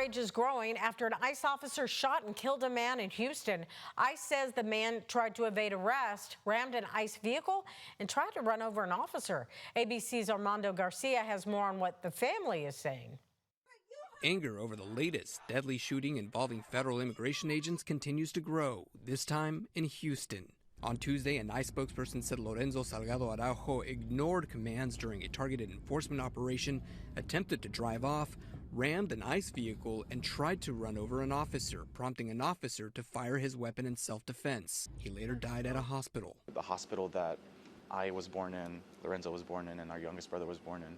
outrage is growing after an ICE officer shot and killed a man in Houston. ICE says the man tried to evade arrest, rammed an ICE vehicle, and tried to run over an officer. ABC's Armando Garcia has more on what the family is saying. Anger over the latest deadly shooting involving federal immigration agents continues to grow, this time in Houston. On Tuesday, an ICE spokesperson said Lorenzo Salgado Araujo ignored commands during a targeted enforcement operation, attempted to drive off, rammed an ICE vehicle, and tried to run over an officer, prompting an officer to fire his weapon in self-defense. He later died at a hospital. The hospital that I was born in, Lorenzo was born in, and our youngest brother was born in,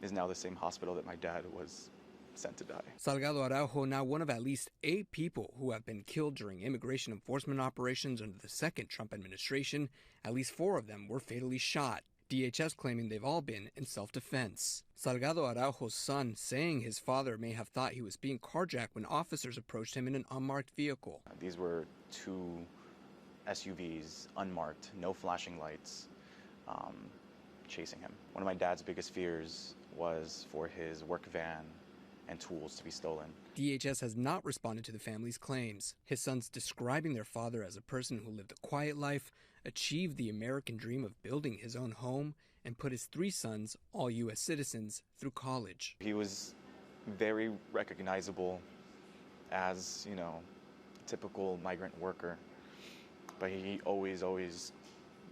is now the same hospital that my dad was sent to die. Salgado Araujo, now one of at least 8 people who have been killed during immigration enforcement operations under the second Trump administration. At least 4 of them were fatally shot. DHS claiming they've all been in self-defense. Salgado Araujo's son saying his father may have thought he was being carjacked when officers approached him in an unmarked vehicle. These were 2 SUVs, unmarked, no flashing lights, chasing him. One of my dad's biggest fears was for his work van and tools to be stolen. DHS has not responded to the family's claims. His sons describing their father as a person who lived a quiet life, achieved the American dream of building his own home, and put his 3 sons, all U.S. citizens, through college. He was very recognizable as, typical migrant worker, but he always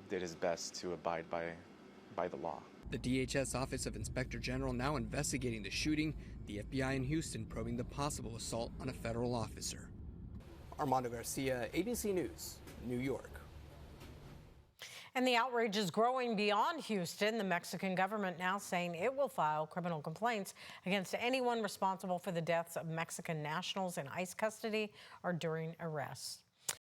did his best to abide by the law. The DHS Office of Inspector General now investigating the shooting, the FBI in Houston probing the possible assault on a federal officer. Armando Garcia, ABC News, New York. And the outrage is growing beyond Houston. The Mexican government now saying it will file criminal complaints against anyone responsible for the deaths of Mexican nationals in ICE custody or during arrests.